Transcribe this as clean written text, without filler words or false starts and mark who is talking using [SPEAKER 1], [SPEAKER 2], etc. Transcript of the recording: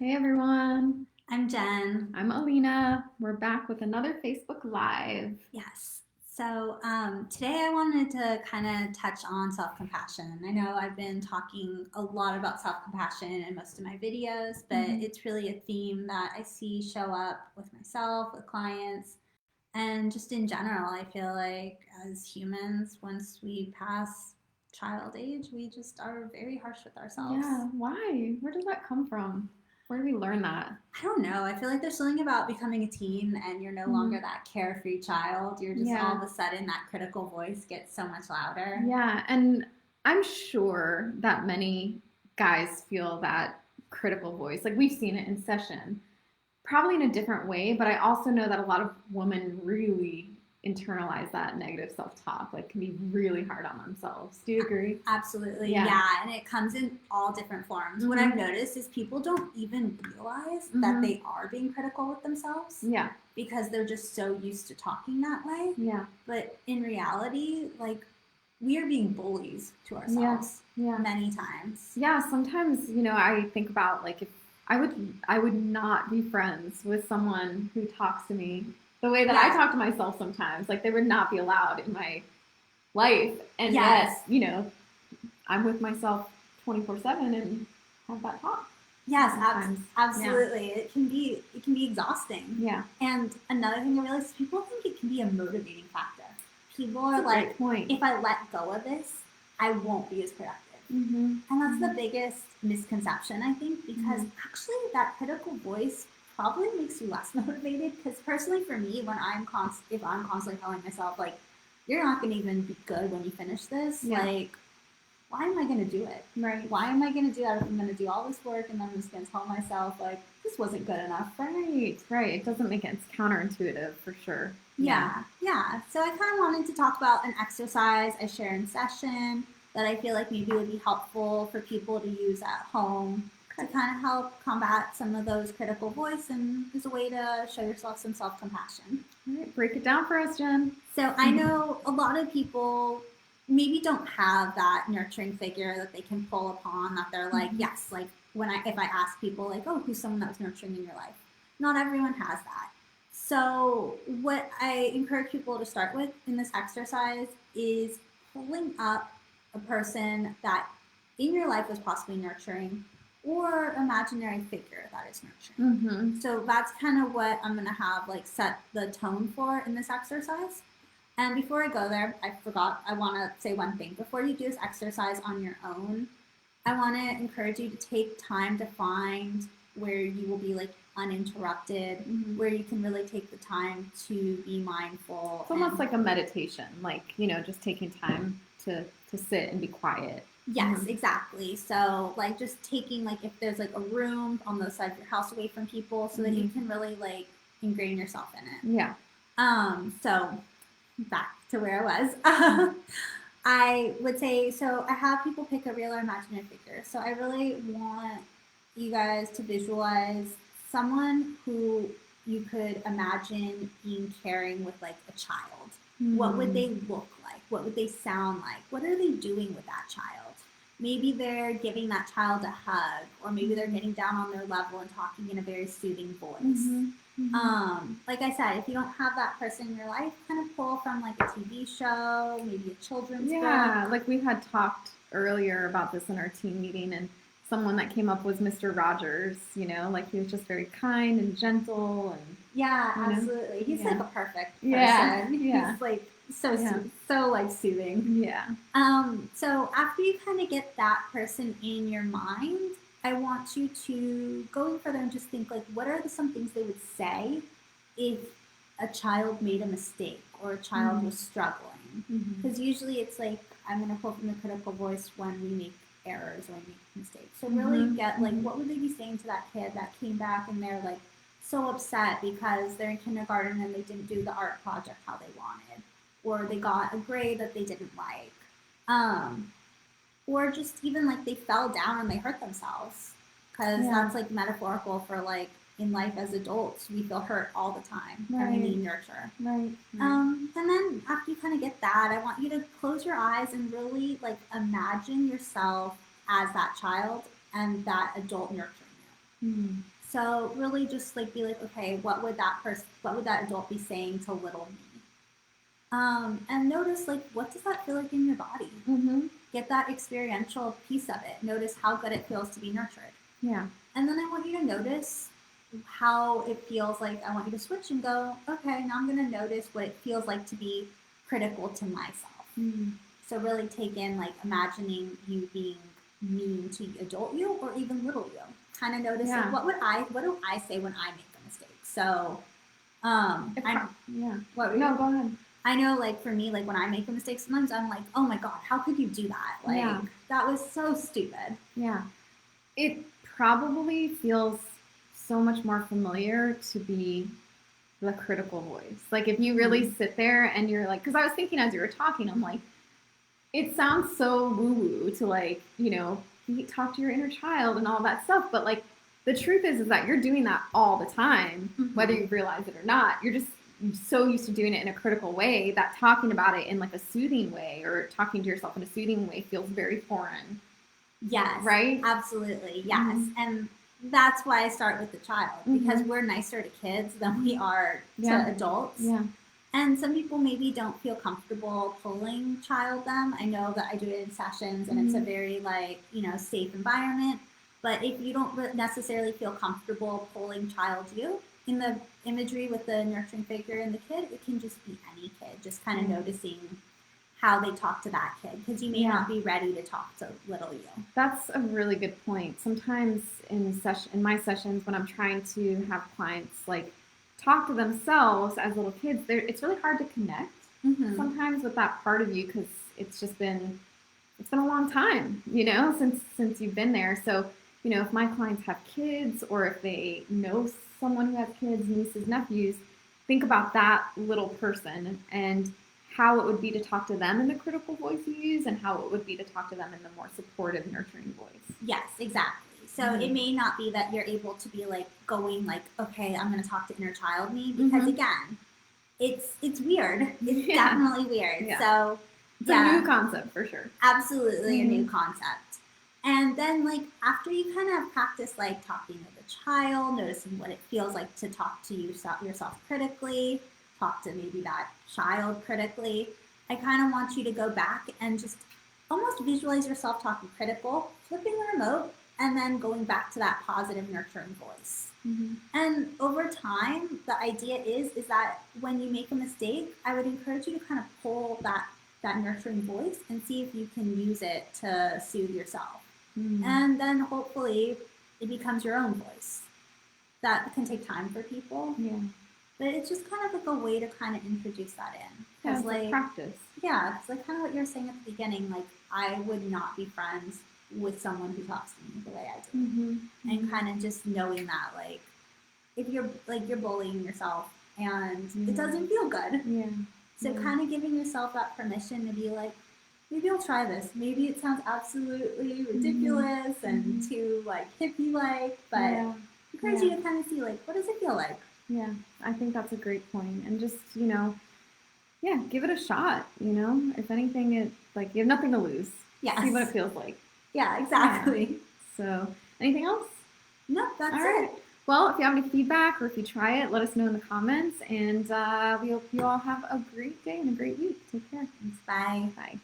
[SPEAKER 1] Hey everyone,
[SPEAKER 2] I'm Jen.
[SPEAKER 1] I'm Alina. We're back with another Facebook Live.
[SPEAKER 2] Yes. Today I wanted to kind of touch on self compassion. I know I've been talking a lot about self compassion in most of my videos, but
[SPEAKER 1] hmm
[SPEAKER 2] it's really a theme that I see show up with myself, with clients, and just in general. I feel like as humans, once we pass child age, we just are very harsh with ourselves.
[SPEAKER 1] Yeah, why? Where does that come from? Where do we learn that?
[SPEAKER 2] I don't know. I feel like there's something about becoming a teen and you're no
[SPEAKER 1] hmm
[SPEAKER 2] longer that carefree child. You're just all
[SPEAKER 1] Yeah,
[SPEAKER 2] of a sudden that critical voice gets so much louder.
[SPEAKER 1] yeah, and I'm sure that many guys feel that critical voice. Like we've seen it in session, probably in a different way, but I also know that a lot of women really internalize that negative self-talk, like can be really hard on themselves. Do you agree?
[SPEAKER 2] Absolutely,
[SPEAKER 1] Yeah.
[SPEAKER 2] yeah. And it comes in all different forms. What I've
[SPEAKER 1] hmm
[SPEAKER 2] noticed is people don't even realize that
[SPEAKER 1] hmm
[SPEAKER 2] they are being critical with themselves
[SPEAKER 1] Yeah.
[SPEAKER 2] because they're just so used to talking that way.
[SPEAKER 1] Yeah.
[SPEAKER 2] But in reality, like, we are being bullies to
[SPEAKER 1] Yeah.
[SPEAKER 2] ourselves
[SPEAKER 1] Yeah.
[SPEAKER 2] many times.
[SPEAKER 1] Yeah, sometimes, I think about like if I would not be friends with someone who talks to me the way that I
[SPEAKER 2] Yeah.
[SPEAKER 1] talk to myself sometimes. Like they would not be allowed in my life. And
[SPEAKER 2] Yes.
[SPEAKER 1] yet, I'm with myself 24/7 and have that talk
[SPEAKER 2] Yes,
[SPEAKER 1] sometimes. Yeah.
[SPEAKER 2] absolutely. It can be exhausting.
[SPEAKER 1] Yeah.
[SPEAKER 2] And another thing I realized, people think it can be a motivating factor. People
[SPEAKER 1] It's
[SPEAKER 2] are
[SPEAKER 1] a
[SPEAKER 2] like,
[SPEAKER 1] great point.
[SPEAKER 2] if I let go of this, I won't be as productive.
[SPEAKER 1] Mm-hmm.
[SPEAKER 2] And that's the
[SPEAKER 1] Mm-hmm.
[SPEAKER 2] biggest misconception, I think, because
[SPEAKER 1] Mm-hmm.
[SPEAKER 2] actually that critical voice probably makes you less motivated. Because personally, for me, if I'm constantly telling myself like, "You're not going to even be good when you finish this,"
[SPEAKER 1] Yeah.
[SPEAKER 2] like, why am I going to do it?
[SPEAKER 1] Right.
[SPEAKER 2] Why am I going to do that if I'm going to do all this work and then I'm just going to tell myself, like, this wasn't good enough?
[SPEAKER 1] Right. Right. It doesn't make it. It's counterintuitive for sure. Yeah.
[SPEAKER 2] Yeah. So I kind of wanted to talk about an exercise I share in session that I feel like maybe would be helpful for people to use at home to
[SPEAKER 1] Okay.
[SPEAKER 2] kind of help combat some of those critical voice and as a way to show yourself some self compassion.
[SPEAKER 1] All right. Break it down for us, Jen.
[SPEAKER 2] So I know a lot of people maybe don't have that nurturing figure that they can pull upon, that they're like,
[SPEAKER 1] Mhm.
[SPEAKER 2] yes, like if I ask people like, oh, who's someone that was nurturing in your life? Not everyone has that. So what I encourage people to start with in this exercise is pulling up a person that in your life was possibly nurturing or imaginary figure that is nurturing.
[SPEAKER 1] Mhm.
[SPEAKER 2] So that's kind of what I'm going to have like set the tone for in this exercise. And before I go there, I forgot, I want to say one thing. Before you do this exercise on your own, I want to encourage you to take time to find where you will be like uninterrupted,
[SPEAKER 1] Mhm.
[SPEAKER 2] where you can really take the time to be mindful.
[SPEAKER 1] It's almost like a meditation, like, just taking time to sit and be quiet.
[SPEAKER 2] Yes,
[SPEAKER 1] Mhm.
[SPEAKER 2] exactly. So like just taking like if there's like a room on the side of your house away from people so that you
[SPEAKER 1] Mhm.
[SPEAKER 2] can really like ingrain yourself in it.
[SPEAKER 1] Yeah.
[SPEAKER 2] So back to where I
[SPEAKER 1] Mhm.
[SPEAKER 2] was. I would say so. I have people pick a real or imaginary figure. So I really want you guys to visualize someone who you could imagine being caring with like a child. What would
[SPEAKER 1] Mhm.
[SPEAKER 2] they look like? What would they sound like? What are they doing with that child? Maybe they're giving that child a hug, or maybe they're getting down on their level and talking in a very soothing voice.
[SPEAKER 1] Mhm. Mhm.
[SPEAKER 2] Like I said, if you don't have that person in your life, kind of pull from like a TV show, maybe a children's
[SPEAKER 1] Yeah,
[SPEAKER 2] book.
[SPEAKER 1] like we had talked earlier about this in our team meeting, and someone that came up was Mr. Rogers, like he was just very kind and gentle and,
[SPEAKER 2] Yeah,
[SPEAKER 1] you know,
[SPEAKER 2] absolutely. He's like
[SPEAKER 1] yeah.
[SPEAKER 2] a perfect
[SPEAKER 1] Yeah.
[SPEAKER 2] person.
[SPEAKER 1] Yeah.
[SPEAKER 2] He's like so
[SPEAKER 1] Yeah.
[SPEAKER 2] so like soothing.
[SPEAKER 1] Yeah.
[SPEAKER 2] So after you kind of get that person in your mind, I want you to go further and just think like, what are some things they would say if a child made a mistake or a child
[SPEAKER 1] Mhm.
[SPEAKER 2] was struggling?
[SPEAKER 1] Mhm.
[SPEAKER 2] Because usually it's like I'm going to quote from the critical voice when we make errors or we make mistakes. So really
[SPEAKER 1] Mhm.
[SPEAKER 2] get like,
[SPEAKER 1] Mhm.
[SPEAKER 2] what would they be saying to that kid that came back and they're like so upset because they're in kindergarten and they didn't do the art project how they wanted, or they got a grade that they didn't like, um, or just even like they fell down and they hurt themselves, because
[SPEAKER 1] Yeah.
[SPEAKER 2] that's like metaphorical for like in life as adults we feel hurt all the time and we
[SPEAKER 1] Right.
[SPEAKER 2] need nurture.
[SPEAKER 1] Right. Right.
[SPEAKER 2] And then after you kind of get that, I want you to close your eyes and really like imagine yourself as that child and that adult nurturing you.
[SPEAKER 1] Mm.
[SPEAKER 2] So really just like be like, okay, what would that adult be saying to little me? And notice like, what does that feel like in your body?
[SPEAKER 1] Mm-hmm.
[SPEAKER 2] Get that experiential piece of it. Notice how good it feels to be nurtured.
[SPEAKER 1] Yeah.
[SPEAKER 2] And then I want you to notice how it feels like. I want you to switch and go, okay, now I'm going to notice what it feels like to be critical to myself.
[SPEAKER 1] Mm.
[SPEAKER 2] So really take in like imagining you being mean to adult you or even little you. Kind of notice
[SPEAKER 1] Yeah.
[SPEAKER 2] like, what do I say when I make a mistake? So
[SPEAKER 1] Yeah.
[SPEAKER 2] what
[SPEAKER 1] No, go ahead.
[SPEAKER 2] I know, like, for me, like, when I make a mistake, sometimes I'm like, oh my God, how could you do that? Like,
[SPEAKER 1] Yeah.
[SPEAKER 2] that was so stupid.
[SPEAKER 1] Yeah. It probably feels so much more familiar to be the critical voice. Like if you really sit there and you're like, because I was thinking as you were talking, I'm like, it sounds so woo woo to like, talk to your inner child and all that stuff. But like the truth is that you're doing that all the time, whether you realize it or not. You're just so used to doing it in a critical way that talking about it in like a soothing way or talking to yourself in a soothing way feels very foreign.
[SPEAKER 2] Yes.
[SPEAKER 1] Right?
[SPEAKER 2] Absolutely. Yes. And that's why I start with the child because we're nicer to kids than we are to adults.
[SPEAKER 1] Yeah.
[SPEAKER 2] And some people maybe don't feel comfortable pulling child them. I know that I do it in sessions and it's a very like, safe environment. But if you don't necessarily feel comfortable pulling child you in the imagery with the nurturing figure and the kid, it can just be any kid, just kind of noticing how they talk to that kid because you may not be ready to talk to little you.
[SPEAKER 1] That's a really good point. Sometimes in my sessions when I'm trying to have clients like talk to themselves as little kids, it's really hard to connect sometimes with that part of you because it's been a long time, since you've been there. So, if my clients have kids or if they know someone who has kids, nieces, nephews, think about that little person and how it would be to talk to them in the critical voice you use and how it would be to talk to them in the more supportive, nurturing voice.
[SPEAKER 2] Yes, exactly. So it may not be that you're able to be like going like, okay, I'm going to talk to inner child me because again, it's weird. It's definitely weird.
[SPEAKER 1] Yeah.
[SPEAKER 2] So
[SPEAKER 1] it's a new concept for sure.
[SPEAKER 2] Absolutely a new concept. And then like after you kind of practice like talking to the child, noticing what it feels like to talk to yourself critically, talk to maybe that child critically, I kind of want you to go back and just almost visualize yourself talking critical, flipping the remote, and then going back to that positive nurturing voice. And over time, the idea is that when you make a mistake, I would encourage you to kind of pull that nurturing voice and see if you can use it to soothe yourself. And then hopefully it becomes your own voice. That can take time for people.
[SPEAKER 1] Yeah.
[SPEAKER 2] But it's just kind of like a way to kind of introduce that in.
[SPEAKER 1] Yeah, it's like practice.
[SPEAKER 2] Yeah, it's like kind of what you were saying at the beginning. Like I would not be friends with someone who talks to me the way I do. And kind of just knowing that like if you're bullying yourself and it doesn't feel good.
[SPEAKER 1] Yeah.
[SPEAKER 2] So kind of giving yourself that permission to be like, maybe I'll try this. Maybe it sounds absolutely ridiculous and too like hippie like, but encourage you to kind of see like, what does it feel like?
[SPEAKER 1] Yeah, I think that's a great point. And just, give it a shot, If anything, it like you have nothing to lose.
[SPEAKER 2] Yes.
[SPEAKER 1] See what it feels like.
[SPEAKER 2] Yeah, exactly.
[SPEAKER 1] Yeah. So, anything else?
[SPEAKER 2] No, that's
[SPEAKER 1] all right.
[SPEAKER 2] it.
[SPEAKER 1] Well, if you have any feedback or if you try it, let us know in the comments. And we hope you all have a great day and a great week. Take care.
[SPEAKER 2] Thanks. Bye.
[SPEAKER 1] Bye.